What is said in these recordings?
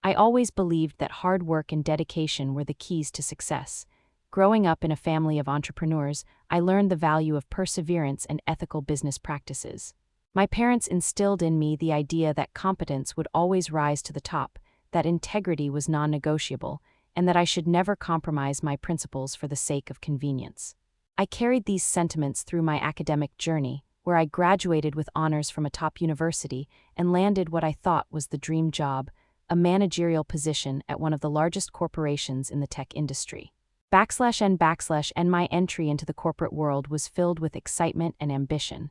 I always believed that hard work and dedication were the keys to success. Growing up in a family of entrepreneurs, I learned the value of perseverance and ethical business practices. My parents instilled in me the idea that competence would always rise to the top, that integrity was non-negotiable, and that I should never compromise my principles for the sake of convenience. I carried these sentiments through my academic journey, where I graduated with honors from a top university and landed what I thought was the dream job, a managerial position at one of the largest corporations in the tech industry. And my entry into the corporate world was filled with excitement and ambition.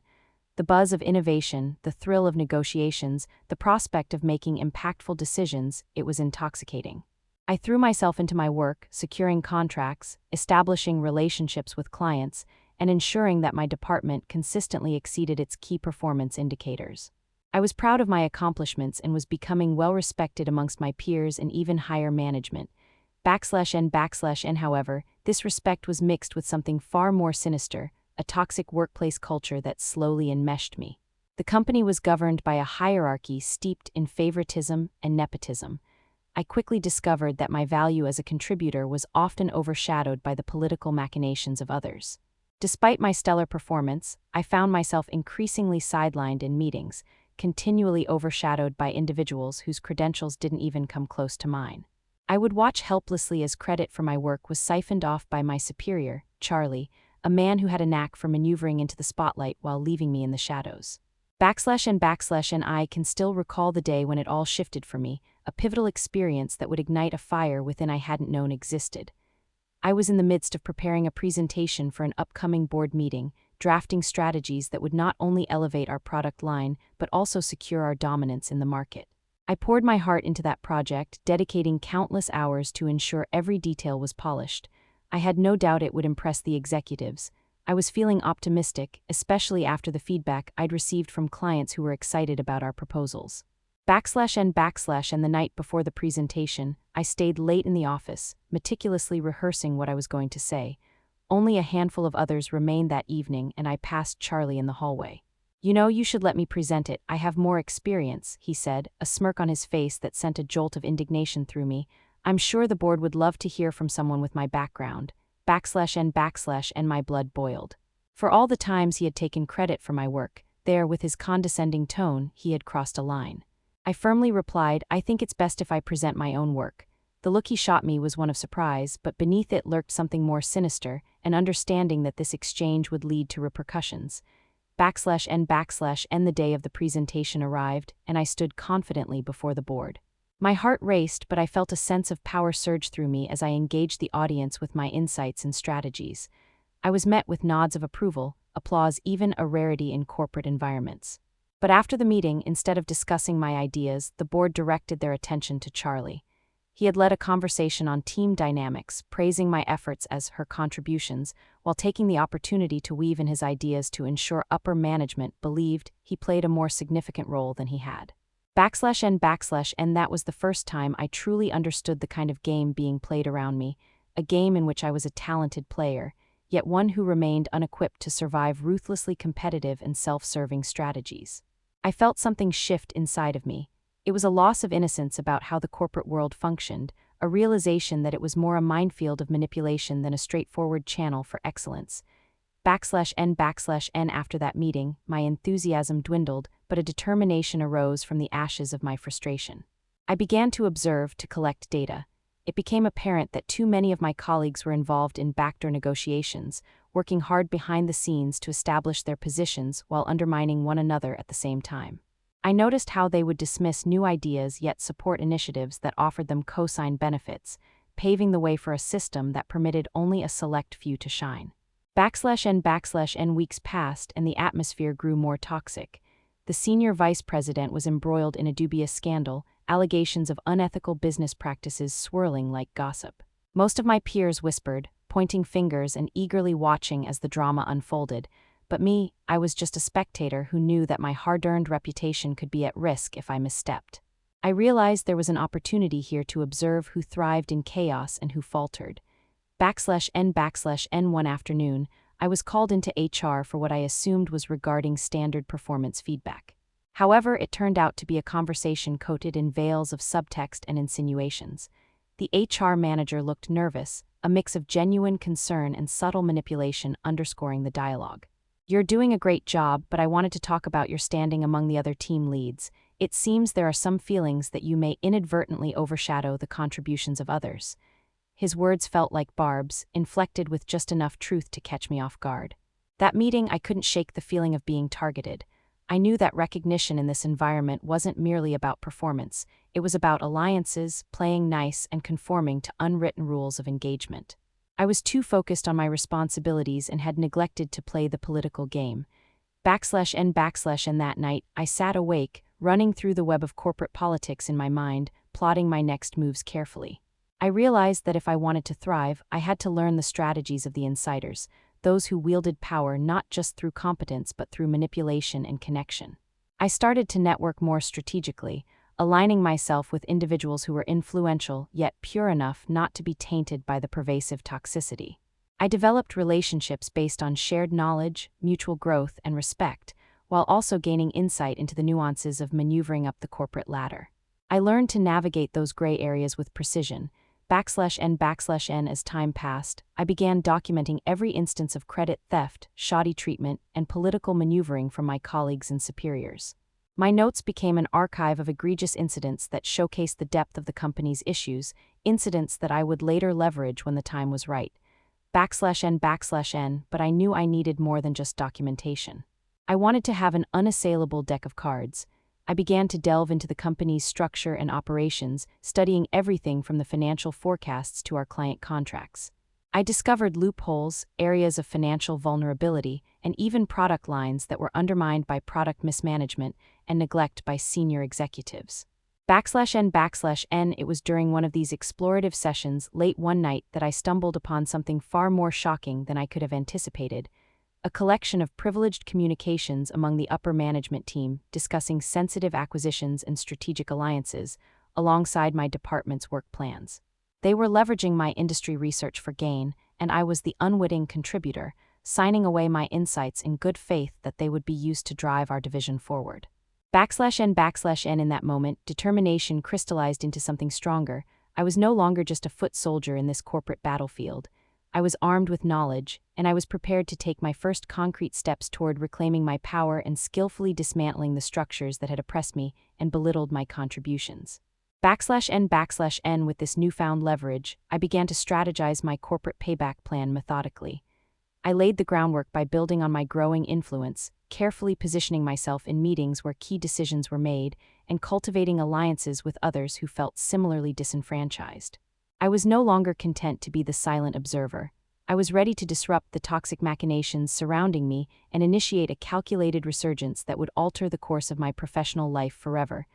The buzz of innovation, the thrill of negotiations, the prospect of making impactful decisions, it was intoxicating. I threw myself into my work, securing contracts, establishing relationships with clients, and ensuring that my department consistently exceeded its key performance indicators. I was proud of my accomplishments and was becoming well-respected amongst my peers and even higher management. However, this respect was mixed with something far more sinister, a toxic workplace culture that slowly enmeshed me. The company was governed by a hierarchy steeped in favoritism and nepotism. I quickly discovered that my value as a contributor was often overshadowed by the political machinations of others. Despite my stellar performance, I found myself increasingly sidelined in meetings, continually overshadowed by individuals whose credentials didn't even come close to mine. I would watch helplessly as credit for my work was siphoned off by my superior, Charlie, a man who had a knack for maneuvering into the spotlight while leaving me in the shadows. And I can still recall the day when it all shifted for me, a pivotal experience that would ignite a fire within I hadn't known existed. I was in the midst of preparing a presentation for an upcoming board meeting, drafting strategies that would not only elevate our product line but also secure our dominance in the market. I poured my heart into that project, dedicating countless hours to ensure every detail was polished. I had no doubt it would impress the executives. I was feeling optimistic, especially after the feedback I'd received from clients who were excited about our proposals. And the night before the presentation, I stayed late in the office, meticulously rehearsing what I was going to say. Only a handful of others remained that evening, and I passed Charlie in the hallway. You should let me present it. I have more experience," he said, a smirk on his face that sent a jolt of indignation through me. "I'm sure the board would love to hear from someone with my background." And my blood boiled. For all the times he had taken credit for my work, there, with his condescending tone, he had crossed a line. I firmly replied, "I think it's best if I present my own work." The look he shot me was one of surprise, but beneath it lurked something more sinister, an understanding that this exchange would lead to repercussions. And the day of the presentation arrived, and I stood confidently before the board. My heart raced, but I felt a sense of power surge through me as I engaged the audience with my insights and strategies. I was met with nods of approval, applause, even a rarity in corporate environments. But after the meeting, instead of discussing my ideas, the board directed their attention to Charlie. He had led a conversation on team dynamics, praising my efforts as her contributions, while taking the opportunity to weave in his ideas to ensure upper management believed he played a more significant role than he had. And that was the first time I truly understood the kind of game being played around me, a game in which I was a talented player, yet one who remained unequipped to survive ruthlessly competitive and self-serving strategies. I felt something shift inside of me. It was a loss of innocence about how the corporate world functioned, a realization that it was more a minefield of manipulation than a straightforward channel for excellence. After that meeting, my enthusiasm dwindled, but a determination arose from the ashes of my frustration. I began to observe, to collect data. It became apparent that too many of my colleagues were involved in backdoor negotiations, working hard behind the scenes to establish their positions while undermining one another at the same time. I noticed how they would dismiss new ideas yet support initiatives that offered them cosign benefits, paving the way for a system that permitted only a select few to shine. Weeks passed and the atmosphere grew more toxic. The senior vice president was embroiled in a dubious scandal, allegations of unethical business practices swirling like gossip. Most of my peers whispered, pointing fingers and eagerly watching as the drama unfolded. But me, I was just a spectator who knew that my hard-earned reputation could be at risk if I misstepped. I realized there was an opportunity here to observe who thrived in chaos and who faltered. One afternoon, I was called into HR for what I assumed was regarding standard performance feedback. However, it turned out to be a conversation coated in veils of subtext and insinuations. The HR manager looked nervous, a mix of genuine concern and subtle manipulation underscoring the dialogue. "You're doing a great job, but I wanted to talk about your standing among the other team leads. It seems there are some feelings that you may inadvertently overshadow the contributions of others." His words felt like barbs, inflected with just enough truth to catch me off guard. That meeting, I couldn't shake the feeling of being targeted. I knew that recognition in this environment wasn't merely about performance. It was about alliances, playing nice, and conforming to unwritten rules of engagement. I was too focused on my responsibilities and had neglected to play the political game. /n/n that night, I sat awake, running through the web of corporate politics in my mind, plotting my next moves carefully. I realized that if I wanted to thrive, I had to learn the strategies of the insiders, those who wielded power not just through competence but through manipulation and connection. I started to network more strategically, aligning myself with individuals who were influential yet pure enough not to be tainted by the pervasive toxicity. I developed relationships based on shared knowledge, mutual growth, and respect, while also gaining insight into the nuances of maneuvering up the corporate ladder. I learned to navigate those gray areas with precision. /n/n As time passed, I began documenting every instance of credit theft, shoddy treatment, and political maneuvering from my colleagues and superiors. My notes became an archive of egregious incidents that showcased the depth of the company's issues, incidents that I would later leverage when the time was right. /n/n, but I knew I needed more than just documentation. I wanted to have an unassailable deck of cards. I began to delve into the company's structure and operations, studying everything from the financial forecasts to our client contracts. I discovered loopholes, areas of financial vulnerability, and even product lines that were undermined by product mismanagement and neglect by senior executives. /n/n It was during one of these explorative sessions late one night that I stumbled upon something far more shocking than I could have anticipated. A collection of privileged communications among the upper management team discussing sensitive acquisitions and strategic alliances, alongside my department's work plans. They were leveraging my industry research for gain, and I was the unwitting contributor, signing away my insights in good faith that they would be used to drive our division forward. /n/n In that moment, determination crystallized into something stronger. I was no longer just a foot soldier in this corporate battlefield. I was armed with knowledge, and I was prepared to take my first concrete steps toward reclaiming my power and skillfully dismantling the structures that had oppressed me and belittled my contributions. /n/n With this newfound leverage, I began to strategize my corporate payback plan methodically. I laid the groundwork by building on my growing influence, carefully positioning myself in meetings where key decisions were made, and cultivating alliances with others who felt similarly disenfranchised. I was no longer content to be the silent observer. I was ready to disrupt the toxic machinations surrounding me and initiate a calculated resurgence that would alter the course of my professional life forever.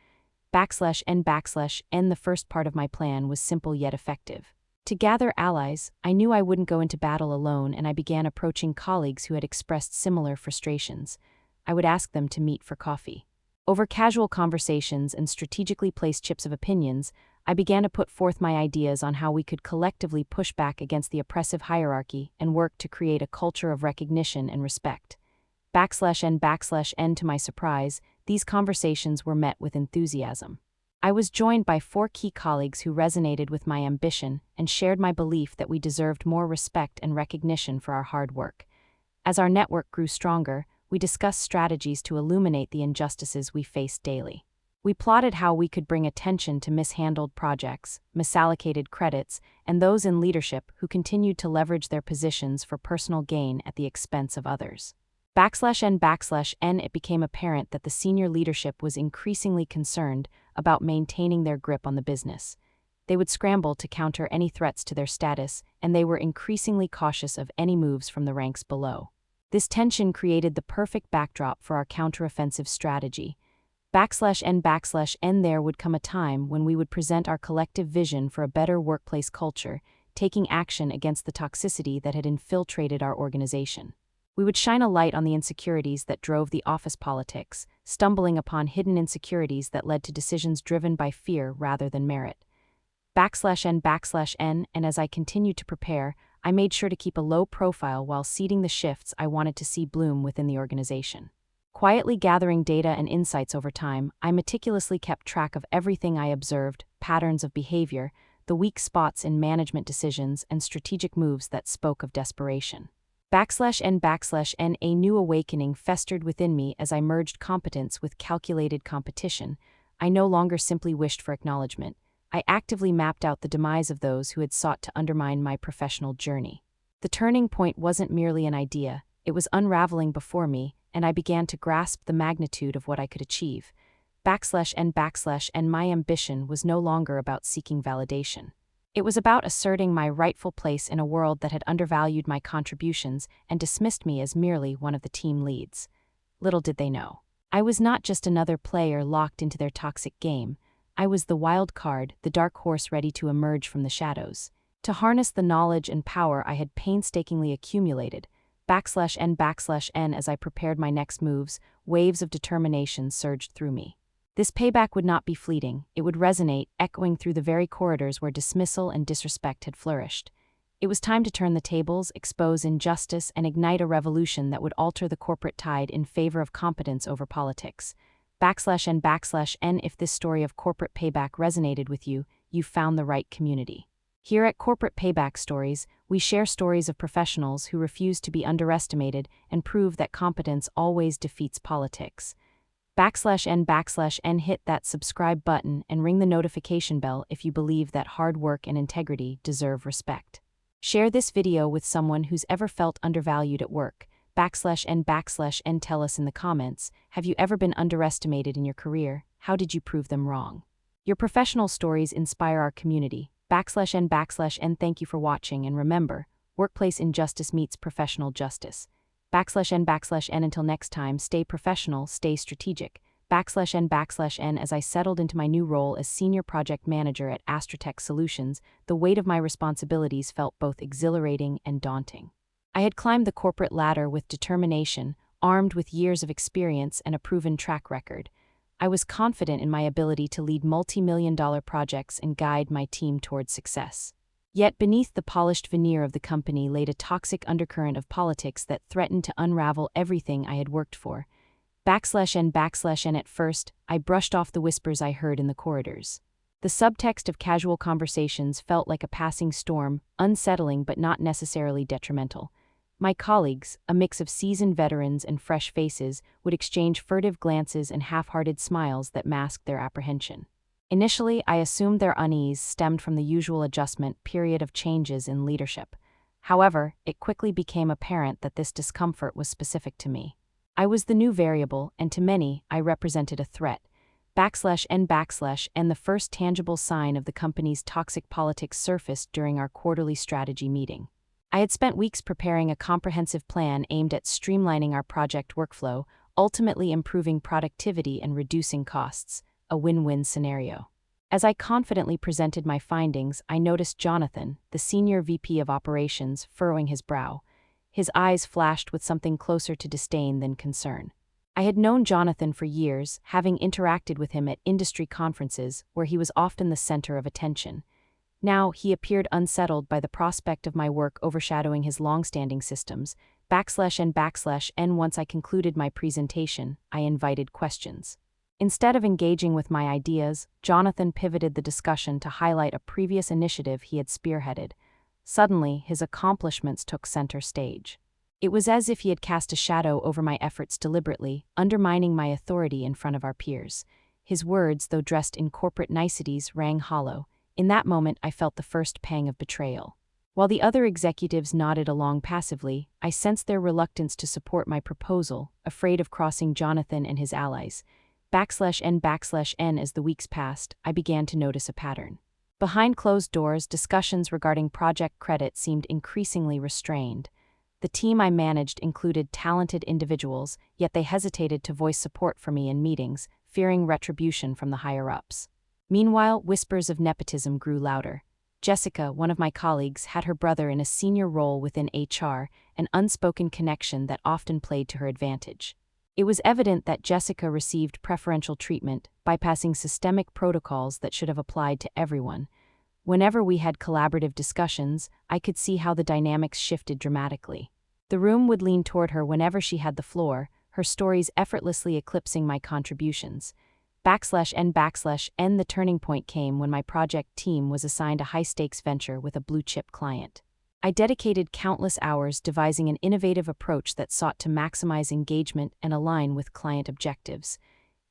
/n/n The first part of my plan was simple yet effective. To gather allies, I knew I wouldn't go into battle alone, and I began approaching colleagues who had expressed similar frustrations. I would ask them to meet for coffee. Over casual conversations and strategically placed chips of opinions, I began to put forth my ideas on how we could collectively push back against the oppressive hierarchy and work to create a culture of recognition and respect. /n/n To my surprise, these conversations were met with enthusiasm. I was joined by 4 key colleagues who resonated with my ambition and shared my belief that we deserved more respect and recognition for our hard work. As our network grew stronger, we discussed strategies to illuminate the injustices we faced daily. We plotted how we could bring attention to mishandled projects, misallocated credits, and those in leadership who continued to leverage their positions for personal gain at the expense of others. /n/n It became apparent that the senior leadership was increasingly concerned about maintaining their grip on the business. They would scramble to counter any threats to their status, and they were increasingly cautious of any moves from the ranks below. This tension created the perfect backdrop for our counteroffensive strategy. /n/n There would come a time when we would present our collective vision for a better workplace culture, taking action against the toxicity that had infiltrated our organization. We would shine a light on the insecurities that drove the office politics, stumbling upon hidden insecurities that led to decisions driven by fear rather than merit. /n/n And as I continued to prepare, I made sure to keep a low profile while seeding the shifts I wanted to see bloom within the organization. Quietly gathering data and insights over time, I meticulously kept track of everything I observed, patterns of behavior, the weak spots in management decisions, and strategic moves that spoke of desperation. /n, a new awakening festered within me as I merged competence with calculated competition. I no longer simply wished for acknowledgement. I actively mapped out the demise of those who had sought to undermine my professional journey. The turning point wasn't merely an idea, it was unraveling before me, and I began to grasp the magnitude of what I could achieve. /n, my ambition was no longer about seeking validation. It was about asserting my rightful place in a world that had undervalued my contributions and dismissed me as merely one of the team leads. Little did they know. I was not just another player locked into their toxic game. I was the wild card, the dark horse ready to emerge from the shadows. To harness the knowledge and power I had painstakingly accumulated, /n, as I prepared my next moves, waves of determination surged through me. This payback would not be fleeting, it would resonate, echoing through the very corridors where dismissal and disrespect had flourished. It was time to turn the tables, expose injustice, and ignite a revolution that would alter the corporate tide in favor of competence over politics. /n, if this story of corporate payback resonated with you, you've found the right community. Here at Corporate Payback Stories, we share stories of professionals who refuse to be underestimated and prove that competence always defeats politics. /n, hit that subscribe button and ring the notification bell if you believe that hard work and integrity deserve respect. Share this video with someone who's ever felt undervalued at work. /n, tell us in the comments, have you ever been underestimated in your career? How did you prove them wrong? Your professional stories inspire our community. /n, thank you for watching, and remember, workplace injustice meets professional justice. /n, until next time, stay professional, stay strategic. /n, as I settled into my new role as Senior Project Manager at Astratech Solutions, the weight of my responsibilities felt both exhilarating and daunting. I had climbed the corporate ladder with determination, armed with years of experience and a proven track record. I was confident in my ability to lead multi-million-dollar projects and guide my team towards success. Yet beneath the polished veneer of the company laid a toxic undercurrent of politics that threatened to unravel everything I had worked for. /n, at first, I brushed off the whispers I heard in the corridors. The subtext of casual conversations felt like a passing storm, unsettling but not necessarily detrimental. My colleagues, a mix of seasoned veterans and fresh faces, would exchange furtive glances and half-hearted smiles that masked their apprehension. Initially, I assumed their unease stemmed from the usual adjustment period of changes in leadership. However, it quickly became apparent that this discomfort was specific to me. I was the new variable, and to many, I represented a threat. /n, the first tangible sign of the company's toxic politics surfaced during our quarterly strategy meeting. I had spent weeks preparing a comprehensive plan aimed at streamlining our project workflow, ultimately improving productivity and reducing costs, a win-win scenario. As I confidently presented my findings, I noticed Jonathan, the Senior VP of Operations, furrowing his brow. His eyes flashed with something closer to disdain than concern. I had known Jonathan for years, having interacted with him at industry conferences where he was often the center of attention. Now, he appeared unsettled by the prospect of my work overshadowing his long-standing systems. /n, once I concluded my presentation, I invited questions. Instead of engaging with my ideas, Jonathan pivoted the discussion to highlight a previous initiative he had spearheaded. Suddenly, his accomplishments took center stage. It was as if he had cast a shadow over my efforts deliberately, undermining my authority in front of our peers. His words, though dressed in corporate niceties, rang hollow. In that moment, I felt the first pang of betrayal. While the other executives nodded along passively, I sensed their reluctance to support my proposal, afraid of crossing Jonathan and his allies. /n, as the weeks passed, I began to notice a pattern. Behind closed doors, discussions regarding project credit seemed increasingly restrained. The team I managed included talented individuals, yet they hesitated to voice support for me in meetings, fearing retribution from the higher-ups. Meanwhile, whispers of nepotism grew louder. Jessica, one of my colleagues, had her brother in a senior role within HR, an unspoken connection that often played to her advantage. It was evident that Jessica received preferential treatment, bypassing systemic protocols that should have applied to everyone. Whenever we had collaborative discussions, I could see how the dynamics shifted dramatically. The room would lean toward her whenever she had the floor, her stories effortlessly eclipsing my contributions. /n/n The turning point came when my project team was assigned a high-stakes venture with a blue-chip client. I dedicated countless hours devising an innovative approach that sought to maximize engagement and align with client objectives.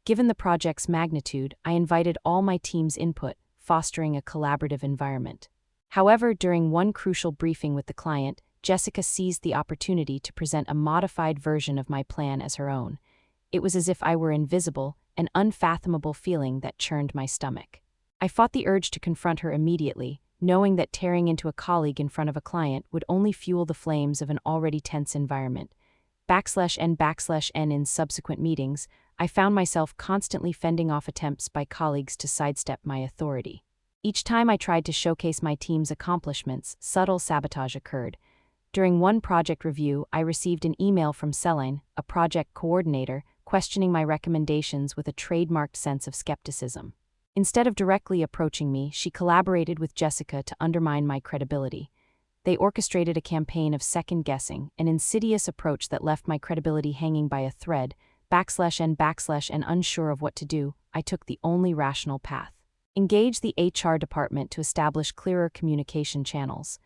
Given the project's magnitude, I invited all my team's input, fostering a collaborative environment. However, during one crucial briefing with the client, Jessica seized the opportunity to present a modified version of my plan as her own. It was as if I were invisible, an unfathomable feeling that churned my stomach. I fought the urge to confront her immediately, knowing that tearing into a colleague in front of a client would only fuel the flames of an already tense environment. /n/n In subsequent meetings, I found myself constantly fending off attempts by colleagues to sidestep my authority. Each time I tried to showcase my team's accomplishments, subtle sabotage occurred. During one project review, I received an email from Celine, a project coordinator, questioning my recommendations with a trademarked sense of skepticism. Instead of directly approaching me, she collaborated with Jessica to undermine my credibility. They orchestrated a campaign of second-guessing, an insidious approach that left my credibility hanging by a thread. /n/n Unsure of what to do, I took the only rational path. Engage the HR department to establish clearer communication channels.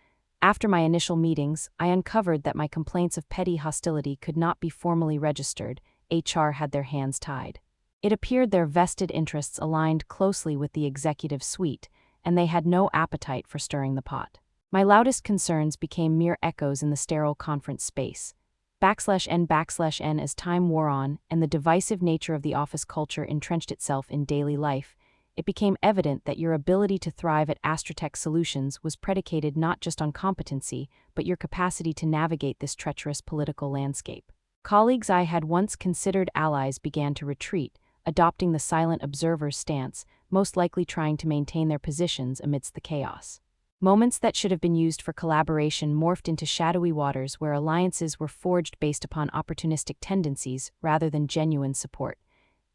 After my initial meetings, I uncovered that my complaints of petty hostility could not be formally registered. HR had their hands tied. It appeared their vested interests aligned closely with the executive suite, and they had no appetite for stirring the pot. My loudest concerns became mere echoes in the sterile conference space. /n/n As time wore on and the divisive nature of the office culture entrenched itself in daily life, it became evident that your ability to thrive at Astrotech Solutions was predicated not just on competency, but your capacity to navigate this treacherous political landscape. Colleagues I had once considered allies began to retreat, adopting the silent observer's stance, most likely trying to maintain their positions amidst the chaos. Moments that should have been used for collaboration morphed into shadowy waters where alliances were forged based upon opportunistic tendencies rather than genuine support.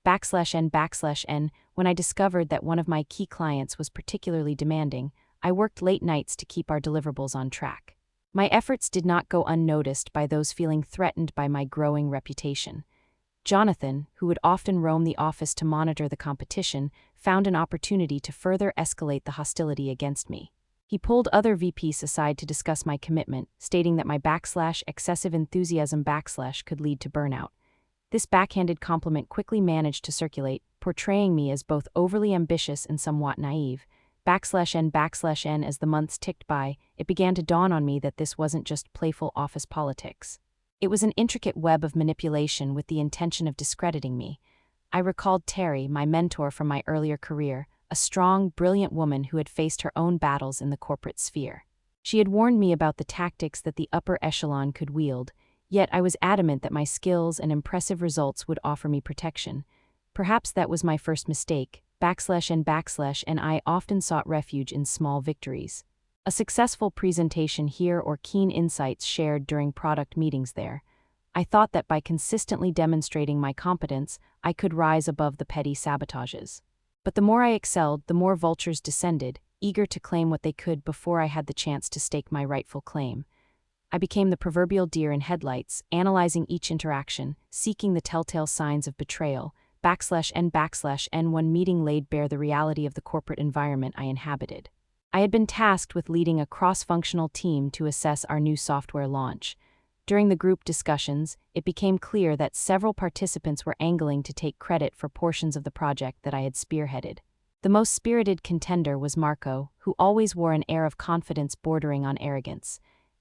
/n/n When I discovered that one of my key clients was particularly demanding, I worked late nights to keep our deliverables on track. My efforts did not go unnoticed by those feeling threatened by my growing reputation. Jonathan, who would often roam the office to monitor the competition, found an opportunity to further escalate the hostility against me. He pulled other VPs aside to discuss my commitment, stating that my /excessive enthusiasm/ could lead to burnout. This backhanded compliment quickly managed to circulate, portraying me as both overly ambitious and somewhat naive. /n/n As the months ticked by, it began to dawn on me that this wasn't just playful office politics. It was an intricate web of manipulation with the intention of discrediting me. I recalled Terry, my mentor from my earlier career, a strong, brilliant woman who had faced her own battles in the corporate sphere. She had warned me about the tactics that the upper echelon could wield, yet I was adamant that my skills and impressive results would offer me protection. Perhaps that was my first mistake. /n/n I often sought refuge in small victories. A successful presentation here or keen insights shared during product meetings there. I thought that by consistently demonstrating my competence, I could rise above the petty sabotages. But the more I excelled, the more vultures descended, eager to claim what they could before I had the chance to stake my rightful claim. I became the proverbial deer in headlights, analyzing each interaction, seeking the telltale signs of betrayal. /n/n One meeting laid bare the reality of the corporate environment I inhabited. I had been tasked with leading a cross-functional team to assess our new software launch. During the group discussions, it became clear that several participants were angling to take credit for portions of the project that I had spearheaded. The most spirited contender was Marco, who always wore an air of confidence bordering on arrogance.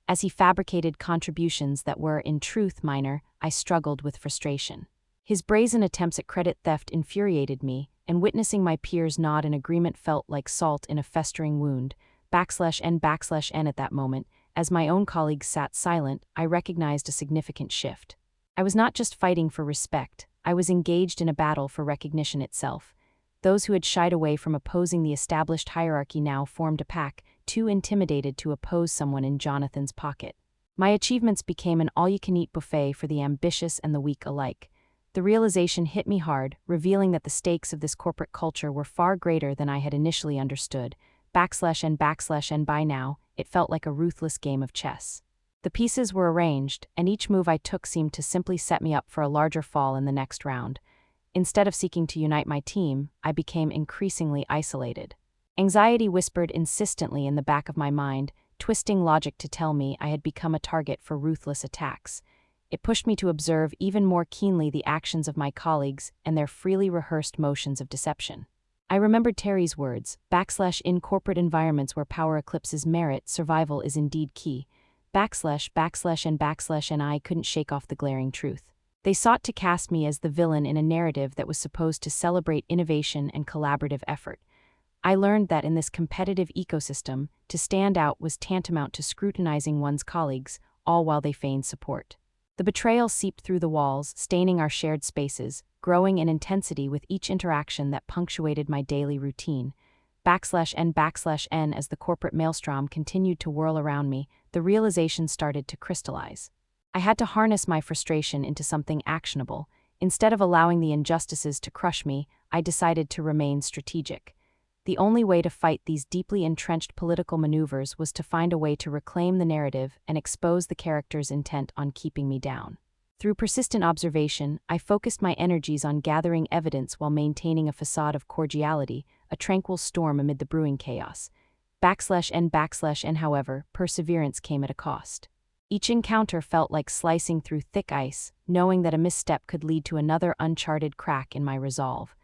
As he fabricated contributions that were, in truth, minor, I struggled with frustration. His brazen attempts at credit theft infuriated me, and witnessing my peers nod in agreement felt like salt in a festering wound. /n/n At that moment, as my own colleagues sat silent, I recognized a significant shift. I was not just fighting for respect, I was engaged in a battle for recognition itself. Those who had shied away from opposing the established hierarchy now formed a pack, too intimidated to oppose someone in Jonathan's pocket. My achievements became an all-you-can-eat buffet for the ambitious and the weak alike. The realization hit me hard, revealing that the stakes of this corporate culture were far greater than I had initially understood. /n/n By now, it felt like a ruthless game of chess. The pieces were arranged, and each move I took seemed to simply set me up for a larger fall in the next round. Instead of seeking to unite my team, I became increasingly isolated. Anxiety whispered insistently in the back of my mind, twisting logic to tell me I had become a target for ruthless attacks. It pushed me to observe even more keenly the actions of my colleagues and their freely rehearsed motions of deception. I remembered Terry's words, /in corporate environments where power eclipses merit, survival is indeed key. And I couldn't shake off the glaring truth. They sought to cast me as the villain in a narrative that was supposed to celebrate innovation and collaborative effort. I learned that in this competitive ecosystem, to stand out was tantamount to scrutinizing one's colleagues, all while they feigned support. The betrayal seeped through the walls, staining our shared spaces, growing in intensity with each interaction that punctuated my daily routine. /N as the corporate maelstrom continued to whirl around me, the realization started to crystallize. I had to harness my frustration into something actionable. Instead of allowing the injustices to crush me, I decided to remain strategic. The only way to fight these deeply entrenched political maneuvers was to find a way to reclaim the narrative and expose the character's intent on keeping me down. Through persistent observation, I focused my energies on gathering evidence while maintaining a facade of cordiality, a tranquil storm amid the brewing chaos. /N, however, perseverance came at a cost. Each encounter felt like slicing through thick ice, knowing that a misstep could lead to another uncharted crack in my resolve.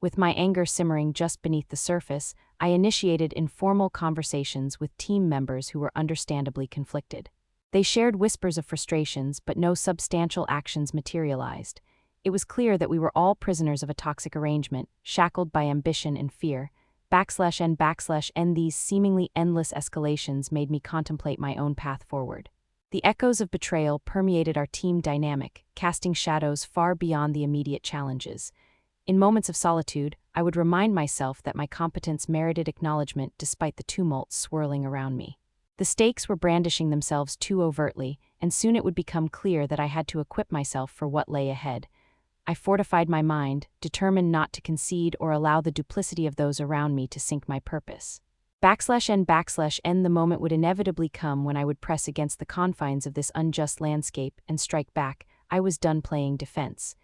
With my anger simmering just beneath the surface, I initiated informal conversations with team members who were understandably conflicted. They shared whispers of frustrations, but no substantial actions materialized. It was clear that we were all prisoners of a toxic arrangement, shackled by ambition and fear. /N, these seemingly endless escalations made me contemplate my own path forward. The echoes of betrayal permeated our team dynamic, casting shadows far beyond the immediate challenges. In moments of solitude, I would remind myself that my competence merited acknowledgement despite the tumult swirling around me. The stakes were brandishing themselves too overtly, and soon it would become clear that I had to equip myself for what lay ahead. I fortified my mind, determined not to concede or allow the duplicity of those around me to sink my purpose. /N, the moment would inevitably come when I would press against the confines of this unjust landscape and strike back. I was done playing defense.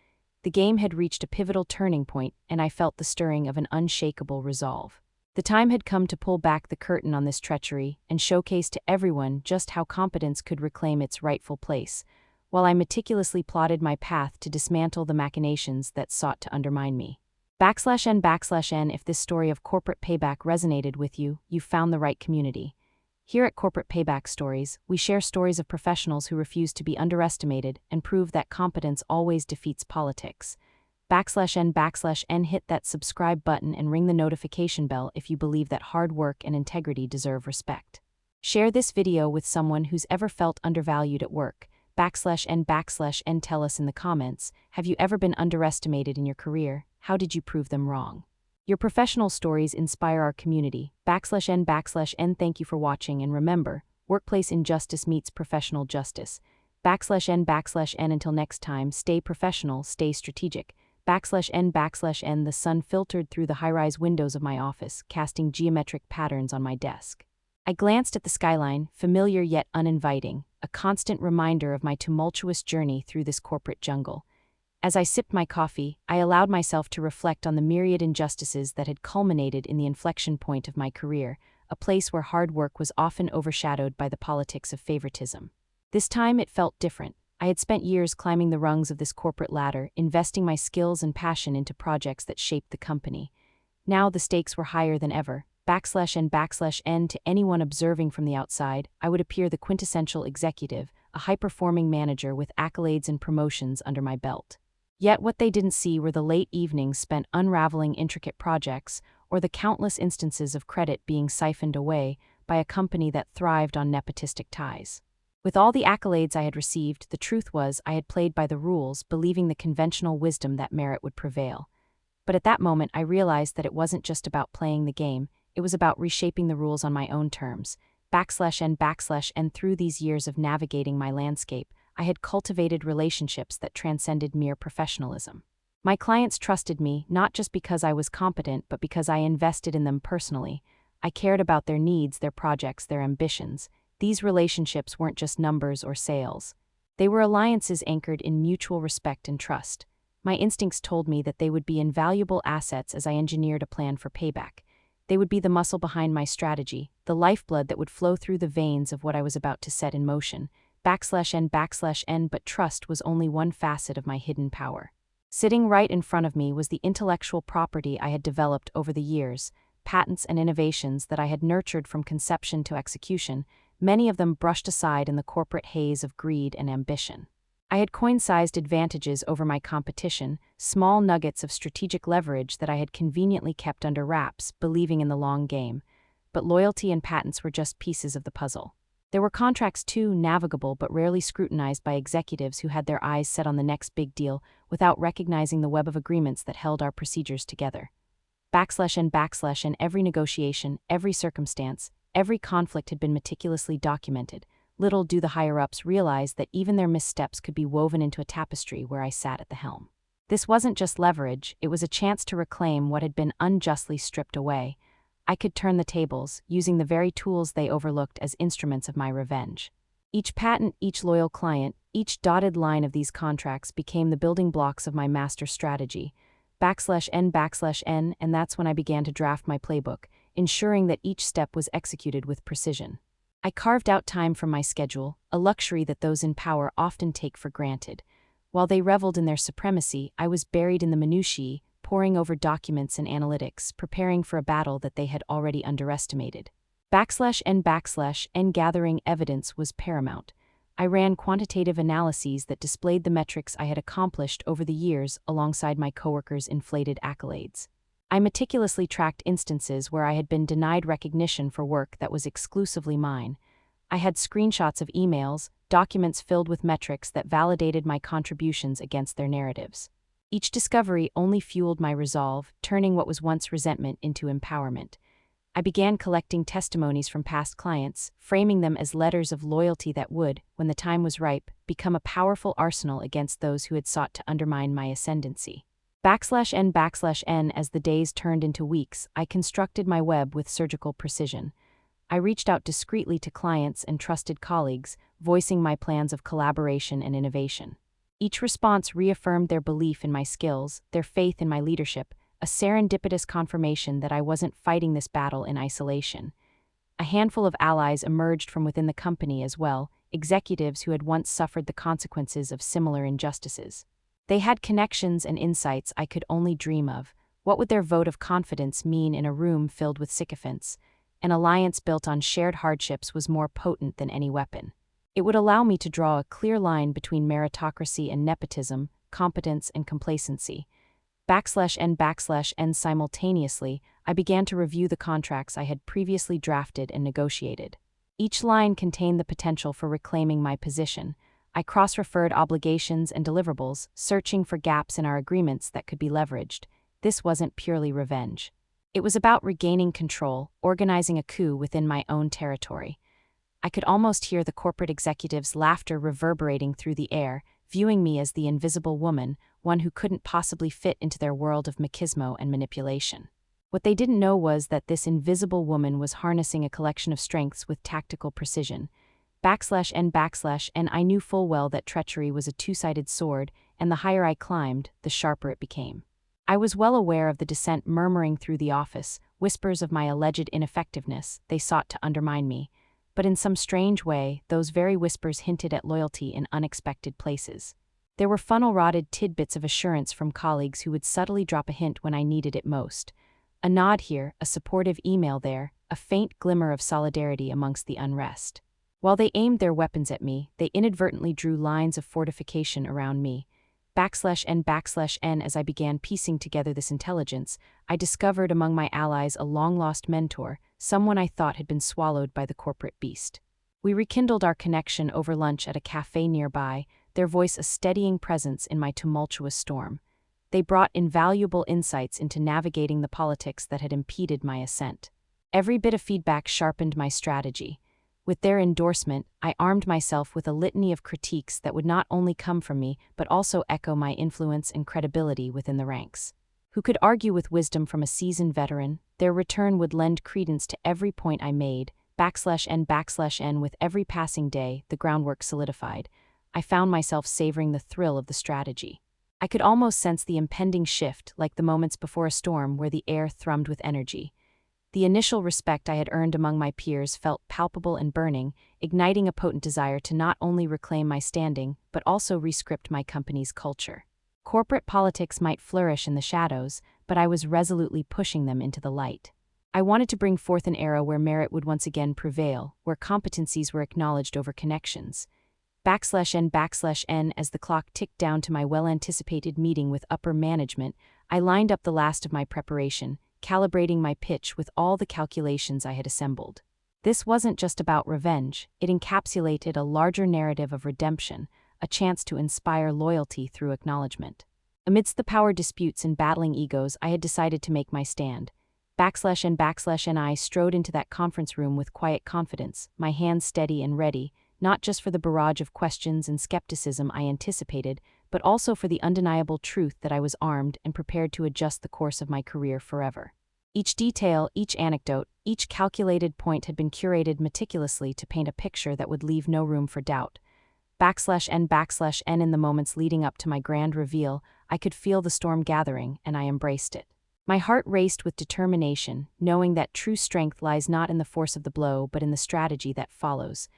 The game had reached a pivotal turning point, and I felt the stirring of an unshakable resolve. The time had come to pull back the curtain on this treachery and showcase to everyone just how competence could reclaim its rightful place, while I meticulously plotted my path to dismantle the machinations that sought to undermine me. /N, if this story of corporate payback resonated with you, you've found the right community. Here at Corporate Payback Stories, we share stories of professionals who refuse to be underestimated and prove that competence always defeats politics. /N, hit that subscribe button and ring the notification bell if you believe that hard work and integrity deserve respect. Share this video with someone who's ever felt undervalued at work. /N, tell us in the comments, have you ever been underestimated in your career? How did you prove them wrong? Your professional stories inspire our community. /N, thank you for watching, and remember, workplace injustice meets professional justice. /N, until next time, stay professional, stay strategic. /N, the sun filtered through the high-rise windows of my office, casting geometric patterns on my desk. I glanced at the skyline, familiar yet uninviting, a constant reminder of my tumultuous journey through this corporate jungle. As I sipped my coffee, I allowed myself to reflect on the myriad injustices that had culminated in the inflection point of my career, a place where hard work was often overshadowed by the politics of favoritism. This time it felt different. I had spent years climbing the rungs of this corporate ladder, investing my skills and passion into projects that shaped the company. Now the stakes were higher than ever. /N, to anyone observing from the outside, I would appear the quintessential executive, a high-performing manager with accolades and promotions under my belt. Yet what they didn't see were the late evenings spent unraveling intricate projects, or the countless instances of credit being siphoned away by a company that thrived on nepotistic ties. With all the accolades I had received, the truth was I had played by the rules, believing the conventional wisdom that merit would prevail. But at that moment I realized that it wasn't just about playing the game, it was about reshaping the rules on my own terms. /N, through these years of navigating my landscape, I had cultivated relationships that transcended mere professionalism. My clients trusted me, not just because I was competent, but because I invested in them personally. I cared about their needs, their projects, their ambitions. These relationships weren't just numbers or sales. They were alliances anchored in mutual respect and trust. My instincts told me that they would be invaluable assets as I engineered a plan for payback. They would be the muscle behind my strategy, the lifeblood that would flow through the veins of what I was about to set in motion. /n/n, but trust was only one facet of my hidden power. Sitting right in front of me was the intellectual property I had developed over the years, patents and innovations that I had nurtured from conception to execution, many of them brushed aside in the corporate haze of greed and ambition. I had coin-sized advantages over my competition, small nuggets of strategic leverage that I had conveniently kept under wraps, believing in the long game. But loyalty and patents were just pieces of the puzzle. There were contracts too, navigable but rarely scrutinized by executives who had their eyes set on the next big deal without recognizing the web of agreements that held our procedures together. /n/n, every negotiation, every circumstance, every conflict had been meticulously documented. Little do the higher-ups realize that even their missteps could be woven into a tapestry where I sat at the helm. This wasn't just leverage, it was a chance to reclaim what had been unjustly stripped away. I could turn the tables, using the very tools they overlooked as instruments of my revenge. Each patent, each loyal client, each dotted line of these contracts became the building blocks of my master strategy. /n/n, and that's when I began to draft my playbook, ensuring that each step was executed with precision. I carved out time from my schedule, a luxury that those in power often take for granted. While they reveled in their supremacy, I was buried in the minutiae, poring over documents and analytics, preparing for a battle that they had already underestimated. /n, gathering evidence was paramount. I ran quantitative analyses that displayed the metrics I had accomplished over the years alongside my coworkers' inflated accolades. I meticulously tracked instances where I had been denied recognition for work that was exclusively mine. I had screenshots of emails, documents filled with metrics that validated my contributions against their narratives. Each discovery only fueled my resolve, turning what was once resentment into empowerment. I began collecting testimonies from past clients, framing them as letters of loyalty that would, when the time was ripe, become a powerful arsenal against those who had sought to undermine my ascendancy. /n, as the days turned into weeks, I constructed my web with surgical precision. I reached out discreetly to clients and trusted colleagues, voicing my plans of collaboration and innovation. Each response reaffirmed their belief in my skills, their faith in my leadership, a serendipitous confirmation that I wasn't fighting this battle in isolation. A handful of allies emerged from within the company as well, executives who had once suffered the consequences of similar injustices. They had connections and insights I could only dream of. What would their vote of confidence mean in a room filled with sycophants? An alliance built on shared hardships was more potent than any weapon. It would allow me to draw a clear line between meritocracy and nepotism, competence and complacency. /n simultaneously, I began to review the contracts I had previously drafted and negotiated. Each line contained the potential for reclaiming my position. I cross-referred obligations and deliverables, searching for gaps in our agreements that could be leveraged. This wasn't purely revenge. It was about regaining control, organizing a coup within my own territory. I could almost hear the corporate executives' laughter reverberating through the air, viewing me as the invisible woman, one who couldn't possibly fit into their world of machismo and manipulation. What they didn't know was that this invisible woman was harnessing a collection of strengths with tactical precision. /n, I knew full well that treachery was a two-sided sword, and the higher I climbed, the sharper it became. I was well aware of the dissent murmuring through the office, whispers of my alleged ineffectiveness. They sought to undermine me. But in some strange way, those very whispers hinted at loyalty in unexpected places. There were funnel-rotted tidbits of assurance from colleagues who would subtly drop a hint when I needed it most. A nod here, a supportive email there, a faint glimmer of solidarity amongst the unrest. While they aimed their weapons at me, they inadvertently drew lines of fortification around me. /n, as I began piecing together this intelligence, I discovered among my allies a long-lost mentor, someone I thought had been swallowed by the corporate beast. We rekindled our connection over lunch at a cafe nearby, their voice a steadying presence in my tumultuous storm. They brought invaluable insights into navigating the politics that had impeded my ascent. Every bit of feedback sharpened my strategy. With their endorsement, I armed myself with a litany of critiques that would not only come from me but also echo my influence and credibility within the ranks. Who could argue with wisdom from a seasoned veteran? Their return would lend credence to every point I made, /n. With every passing day, the groundwork solidified. I found myself savoring the thrill of the strategy. I could almost sense the impending shift, like the moments before a storm where the air thrummed with energy. The initial respect I had earned among my peers felt palpable and burning, igniting a potent desire to not only reclaim my standing, but also rescript my company's culture. Corporate politics might flourish in the shadows, but I was resolutely pushing them into the light. I wanted to bring forth an era where merit would once again prevail, where competencies were acknowledged over connections. /n. As the clock ticked down to my well-anticipated meeting with upper management, I lined up the last of my preparation, calibrating my pitch with all the calculations I had assembled. This wasn't just about revenge, it encapsulated a larger narrative of redemption, a chance to inspire loyalty through acknowledgement. Amidst the power disputes and battling egos, I had decided to make my stand. /n. I strode into that conference room with quiet confidence, my hands steady and ready, not just for the barrage of questions and skepticism I anticipated, but also for the undeniable truth that I was armed and prepared to adjust the course of my career forever. Each detail, each anecdote, each calculated point had been curated meticulously to paint a picture that would leave no room for doubt. /n. In the moments leading up to my grand reveal, I could feel the storm gathering, and I embraced it. My heart raced with determination, knowing that true strength lies not in the force of the blow but in the strategy that follows.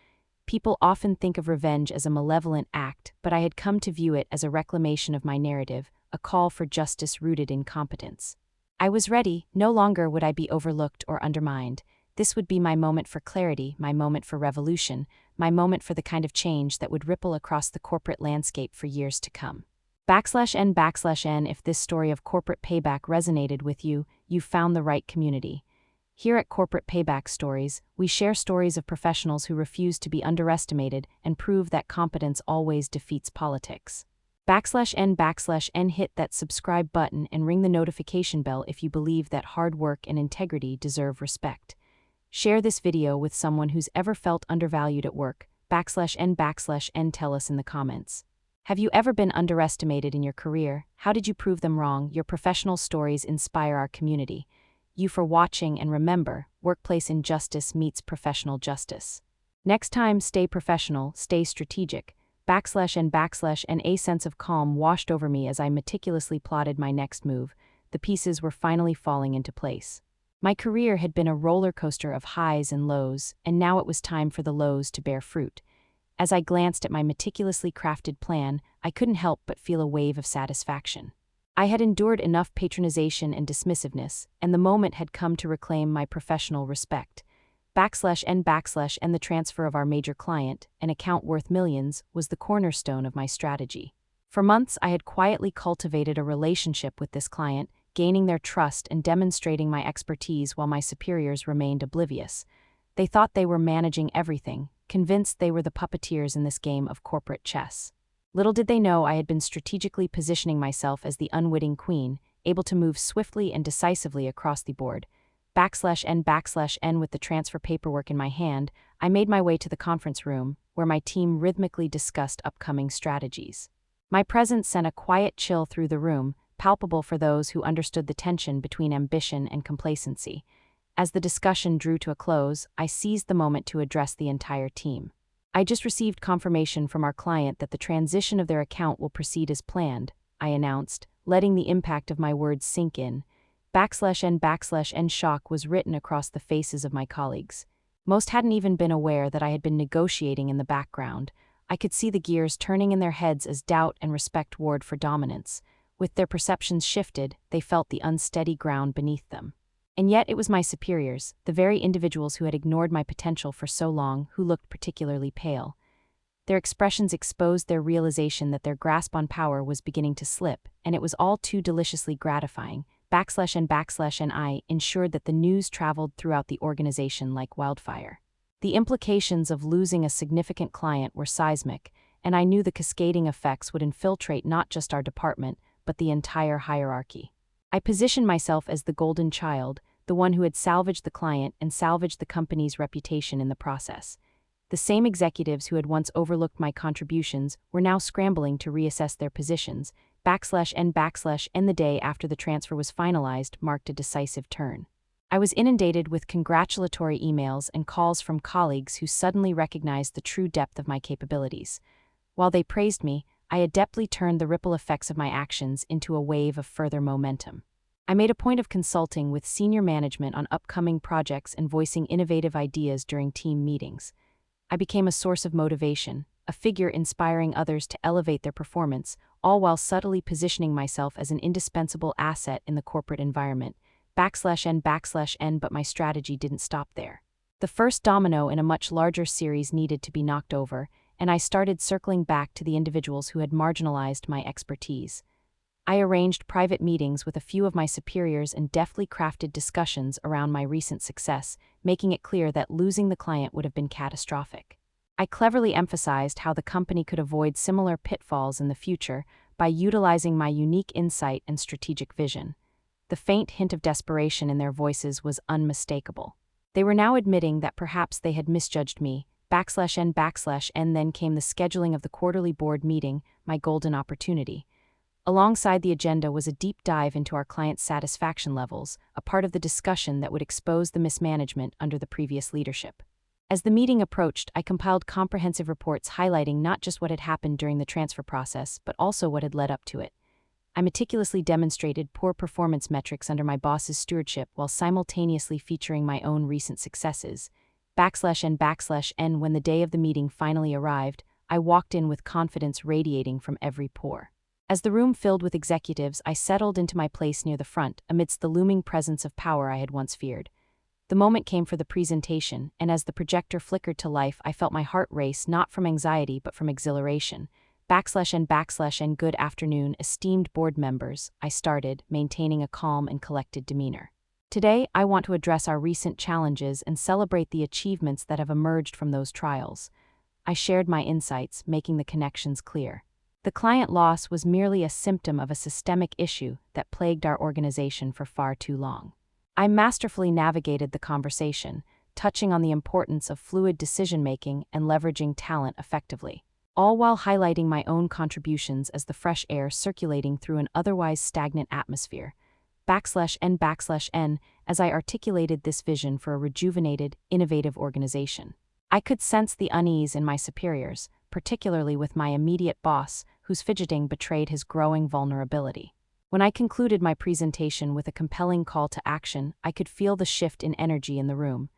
People often think of revenge as a malevolent act, but I had come to view it as a reclamation of my narrative, a call for justice rooted in competence. I was ready. No longer would I be overlooked or undermined. This would be my moment for clarity, my moment for revolution, my moment for the kind of change that would ripple across the corporate landscape for years to come. /n. If this story of corporate payback resonated with you, you've found the right community. Here at Corporate Payback Stories, we share stories of professionals who refuse to be underestimated and prove that competence always defeats politics. /n. Hit that subscribe button and ring the notification bell if you believe that hard work and integrity deserve respect. Share this video with someone who's ever felt undervalued at work. /n. Tell us in the comments. Have you ever been underestimated in your career? How did you prove them wrong? Your professional stories inspire our community. You for watching, and remember, workplace injustice meets professional justice. Next time, stay professional, stay strategic. /n. A sense of calm washed over me as I meticulously plotted my next move. The pieces were finally falling into place. My career had been a roller coaster of highs and lows, and now it was time for the lows to bear fruit. As I glanced at my meticulously crafted plan, I couldn't help but feel a wave of satisfaction. I had endured enough patronization and dismissiveness, and the moment had come to reclaim my professional respect. /n. The transfer of our major client, an account worth millions, was the cornerstone of my strategy. For months, I had quietly cultivated a relationship with this client, gaining their trust and demonstrating my expertise while my superiors remained oblivious. They thought they were managing everything, convinced they were the puppeteers in this game of corporate chess. Little did they know I had been strategically positioning myself as the unwitting queen, able to move swiftly and decisively across the board. /n. With the transfer paperwork in my hand, I made my way to the conference room, where my team rhythmically discussed upcoming strategies. My presence sent a quiet chill through the room, palpable for those who understood the tension between ambition and complacency. As the discussion drew to a close, I seized the moment to address the entire team. I just received confirmation from our client that the transition of their account will proceed as planned, I announced, letting the impact of my words sink in. /n. Shock was written across the faces of my colleagues. Most hadn't even been aware that I had been negotiating in the background. I could see the gears turning in their heads as doubt and respect warred for dominance. With their perceptions shifted, they felt the unsteady ground beneath them. And yet it was my superiors, the very individuals who had ignored my potential for so long, who looked particularly pale. Their expressions exposed their realization that their grasp on power was beginning to slip, and it was all too deliciously gratifying. /n. Ensured that the news traveled throughout the organization like wildfire. The implications of losing a significant client were seismic, and I knew the cascading effects would infiltrate not just our department, but the entire hierarchy. I positioned myself as the golden child, the one who had salvaged the client and salvaged the company's reputation in the process. The same executives who had once overlooked my contributions were now scrambling to reassess their positions. /n. The day after the transfer was finalized marked a decisive turn. I was inundated with congratulatory emails and calls from colleagues who suddenly recognized the true depth of my capabilities. While they praised me, I adeptly turned the ripple effects of my actions into a wave of further momentum. I made a point of consulting with senior management on upcoming projects and voicing innovative ideas during team meetings. I became a source of motivation, a figure inspiring others to elevate their performance, all while subtly positioning myself as an indispensable asset in the corporate environment. /n/n, but my strategy didn't stop there. The first domino in a much larger series needed to be knocked over, and I started circling back to the individuals who had marginalized my expertise. I arranged private meetings with a few of my superiors and deftly crafted discussions around my recent success, making it clear that losing the client would have been catastrophic. I cleverly emphasized how the company could avoid similar pitfalls in the future by utilizing my unique insight and strategic vision. The faint hint of desperation in their voices was unmistakable. They were now admitting that perhaps they had misjudged me. /n/n, then came the scheduling of the quarterly board meeting, my golden opportunity. Alongside the agenda was a deep dive into our clients' satisfaction levels, a part of the discussion that would expose the mismanagement under the previous leadership. As the meeting approached, I compiled comprehensive reports highlighting not just what had happened during the transfer process, but also what had led up to it. I meticulously demonstrated poor performance metrics under my boss's stewardship while simultaneously featuring my own recent successes. /n/n, when the day of the meeting finally arrived, I walked in with confidence radiating from every pore. As the room filled with executives, I settled into my place near the front, amidst the looming presence of power I had once feared. The moment came for the presentation, and as the projector flickered to life, I felt my heart race not from anxiety but from exhilaration. /n/n, good afternoon, esteemed board members, I started, maintaining a calm and collected demeanor. Today, I want to address our recent challenges and celebrate the achievements that have emerged from those trials. I shared my insights, making the connections clear. The client loss was merely a symptom of a systemic issue that plagued our organization for far too long. I masterfully navigated the conversation, touching on the importance of fluid decision-making and leveraging talent effectively, all while highlighting my own contributions as the fresh air circulating through an otherwise stagnant atmosphere. /n/n, as I articulated this vision for a rejuvenated, innovative organization. I could sense the unease in my superiors, particularly with my immediate boss, whose fidgeting betrayed his growing vulnerability. When I concluded my presentation with a compelling call to action, I could feel the shift in energy in the room.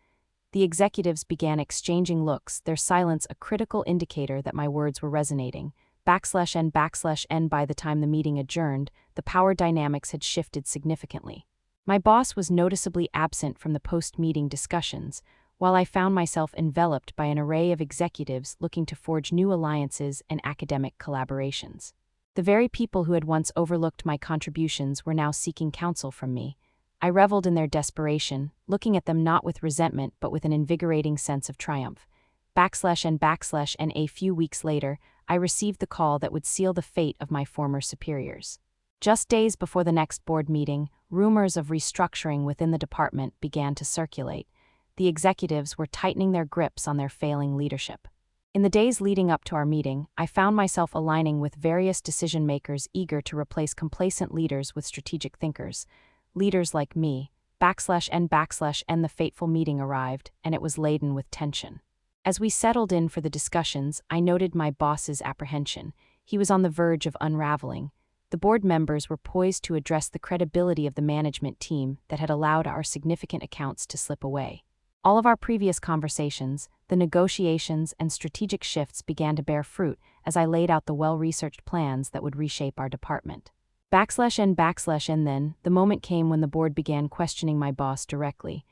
The executives began exchanging looks, their silence a critical indicator that my words were resonating. /n/n, by the time the meeting adjourned, the power dynamics had shifted significantly. My boss was noticeably absent from the post-meeting discussions, while I found myself enveloped by an array of executives looking to forge new alliances and academic collaborations. The very people who had once overlooked my contributions were now seeking counsel from me. I reveled in their desperation, looking at them not with resentment but with an invigorating sense of triumph. /n/n, a few weeks later, I received the call that would seal the fate of my former superiors. Just days before the next board meeting, rumors of restructuring within the department began to circulate. The executives were tightening their grips on their failing leadership. In the days leading up to our meeting, I found myself aligning with various decision-makers eager to replace complacent leaders with strategic thinkers. Leaders like me. /n/n, the fateful meeting arrived, and it was laden with tension. As we settled in for the discussions, I noted my boss's apprehension. He was on the verge of unraveling. The board members were poised to address the credibility of the management team that had allowed our significant accounts to slip away. All of our previous conversations, the negotiations, and strategic shifts began to bear fruit as I laid out the well-researched plans that would reshape our department. /n/n, then, the moment came when the board began questioning my boss directly.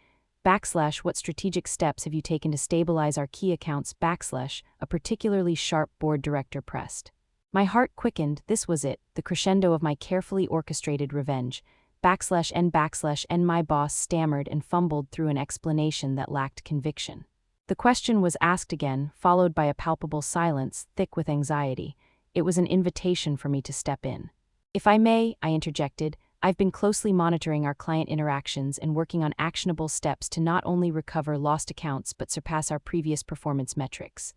What strategic steps have you taken to stabilize our key accounts? A particularly sharp board director pressed. My heart quickened. This was it, the crescendo of my carefully orchestrated revenge. /n/n, my boss stammered and fumbled through an explanation that lacked conviction. The question was asked again, followed by a palpable silence, thick with anxiety. It was an invitation for me to step in. If I may, I interjected, I've been closely monitoring our client interactions and working on actionable steps to not only recover lost accounts but surpass our previous performance metrics.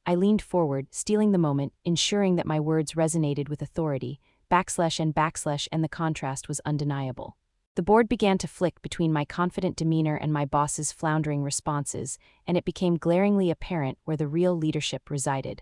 I leaned forward, stealing the moment, ensuring that my words resonated with authority. /n/n, the contrast was undeniable. The board began to flick between my confident demeanor and my boss's floundering responses, and it became glaringly apparent where the real leadership resided.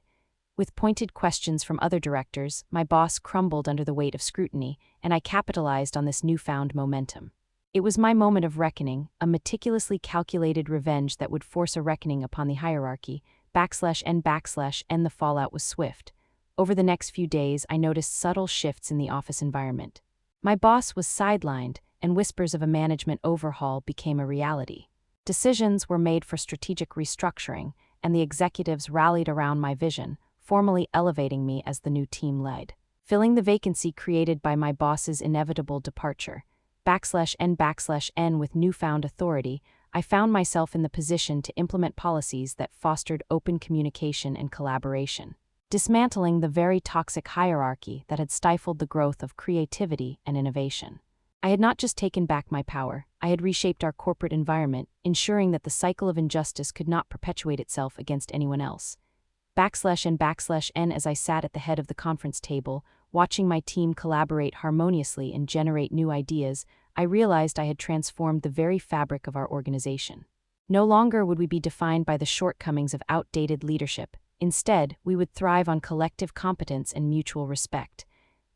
With pointed questions from other directors, my boss crumbled under the weight of scrutiny, and I capitalized on this newfound momentum. It was my moment of reckoning, a meticulously calculated revenge that would force a reckoning upon the hierarchy, /n/n. The fallout was swift. Over the next few days, I noticed subtle shifts in the office environment. My boss was sidelined, and whispers of a management overhaul became a reality. Decisions were made for strategic restructuring, and the executives rallied around my vision, formally elevating me as the new team lead. Filling the vacancy created by my boss's inevitable departure, /n/n with newfound authority, I found myself in the position to implement policies that fostered open communication and collaboration, dismantling the very toxic hierarchy that had stifled the growth of creativity and innovation. I had not just taken back my power, I had reshaped our corporate environment, ensuring that the cycle of injustice could not perpetuate itself against anyone else. /n/n As I sat at the head of the conference table, watching my team collaborate harmoniously and generate new ideas, I realized I had transformed the very fabric of our organization. No longer would we be defined by the shortcomings of outdated leadership. Instead, we would thrive on collective competence and mutual respect.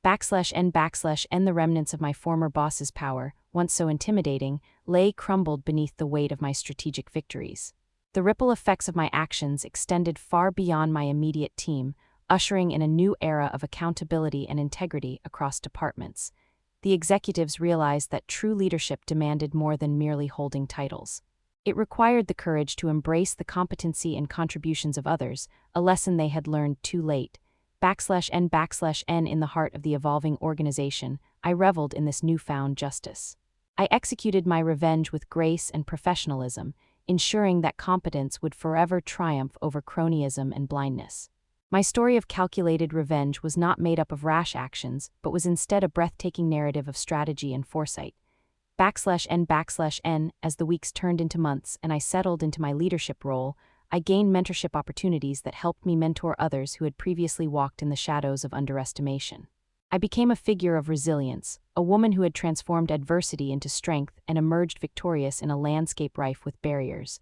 /n/n The remnants of my former boss's power, once so intimidating, lay crumbled beneath the weight of my strategic victories. The ripple effects of my actions extended far beyond my immediate team, ushering in a new era of accountability and integrity across departments. The executives realized that true leadership demanded more than merely holding titles. It required the courage to embrace the competency and contributions of others, a lesson they had learned too late. /n/n In the heart of the evolving organization, I reveled in this newfound justice. I executed my revenge with grace and professionalism, ensuring that competence would forever triumph over cronyism and blindness. My story of calculated revenge was not made up of rash actions, but was instead a breathtaking narrative of strategy and foresight. /n/n As the weeks turned into months and I settled into my leadership role, I gained mentorship opportunities that helped me mentor others who had previously walked in the shadows of underestimation. I became a figure of resilience, a woman who had transformed adversity into strength and emerged victorious in a landscape rife with barriers.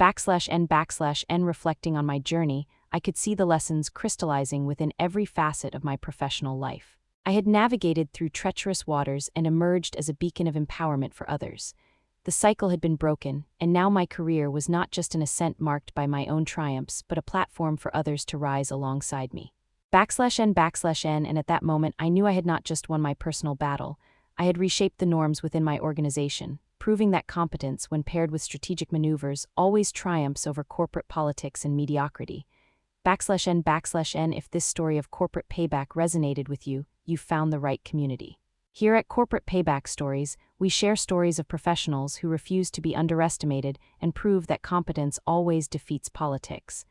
/n/n Reflecting on my journey, I could see the lessons crystallizing within every facet of my professional life. I had navigated through treacherous waters and emerged as a beacon of empowerment for others. The cycle had been broken, and now my career was not just an ascent marked by my own triumphs, but a platform for others to rise alongside me. /n/n And at that moment I knew I had not just won my personal battle, I had reshaped the norms within my organization, proving that competence, when paired with strategic maneuvers, always triumphs over corporate politics and mediocrity. /n/n If this story of corporate payback resonated with you, you've found the right community. Here at Corporate Payback Stories, we share stories of professionals who refuse to be underestimated and prove that competence always defeats politics.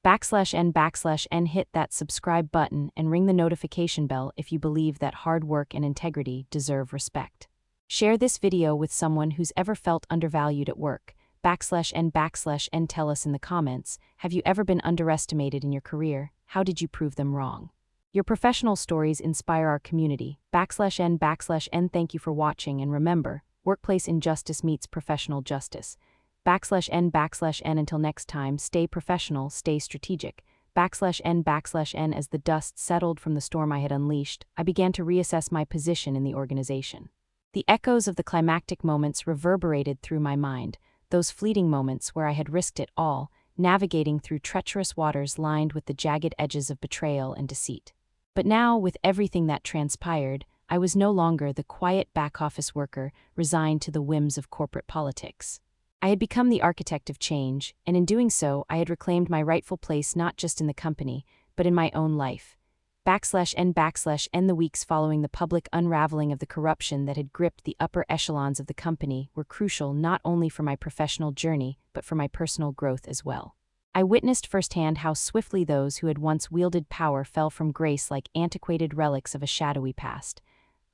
/n/n Hit that subscribe button and ring the notification bell if you believe that hard work and integrity deserve respect. Share this video with someone who's ever felt undervalued at work. /n/n Tell us in the comments, have you ever been underestimated in your career? How did you prove them wrong? Your professional stories inspire our community. /n/n Thank you for watching, and remember, workplace injustice meets professional justice. /n/n Until next time, stay professional, stay strategic. /n/n As the dust settled from the storm I had unleashed, I began to reassess my position in the organization. The echoes of the climactic moments reverberated through my mind, those fleeting moments where I had risked it all, navigating through treacherous waters lined with the jagged edges of betrayal and deceit. But now, with everything that transpired, I was no longer the quiet back-office worker resigned to the whims of corporate politics. I had become the architect of change, and in doing so, I had reclaimed my rightful place not just in the company, but in my own life. /n/n The weeks following the public unraveling of the corruption that had gripped the upper echelons of the company were crucial not only for my professional journey, but for my personal growth as well. I witnessed firsthand how swiftly those who had once wielded power fell from grace like antiquated relics of a shadowy past.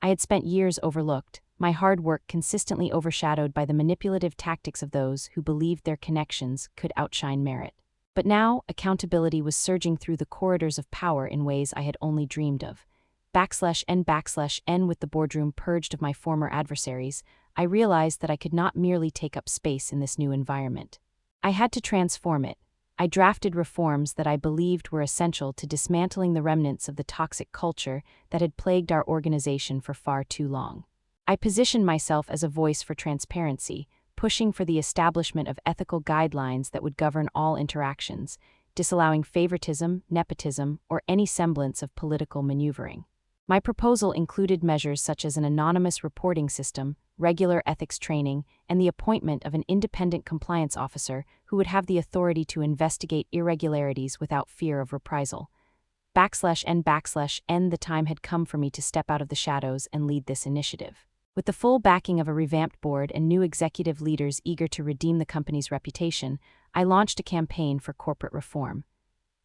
I had spent years overlooked, my hard work consistently overshadowed by the manipulative tactics of those who believed their connections could outshine merit. But now, accountability was surging through the corridors of power in ways I had only dreamed of. /n with the boardroom purged of my former adversaries, I realized that I could not merely take up space in this new environment. I had to transform it. I drafted reforms that I believed were essential to dismantling the remnants of the toxic culture that had plagued our organization for far too long. I positioned myself as a voice for transparency, pushing for the establishment of ethical guidelines that would govern all interactions, disallowing favoritism, nepotism, or any semblance of political maneuvering. My proposal included measures such as an anonymous reporting system, regular ethics training, and the appointment of an independent compliance officer who would have the authority to investigate irregularities without fear of reprisal. /n the time had come for me to step out of the shadows and lead this initiative. With the full backing of a revamped board and new executive leaders eager to redeem the company's reputation, I launched a campaign for corporate reform.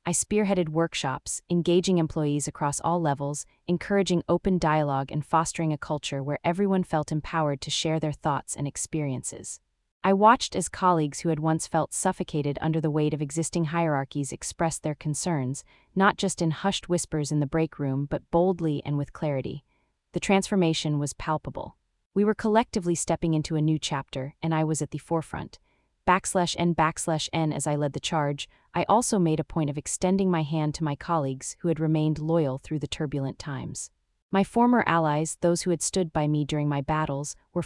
I spearheaded workshops, engaging employees across all levels, encouraging open dialogue and fostering a culture where everyone felt empowered to share their thoughts and experiences. I watched as colleagues who had once felt suffocated under the weight of existing hierarchies expressed their concerns, not just in hushed whispers in the break room but boldly and with clarity. The transformation was palpable. We were collectively stepping into a new chapter, and I was at the forefront. /n as I led the charge, I also made a point of extending my hand to my colleagues who had remained loyal through the turbulent times. My former allies, those who had stood by me during my battles, were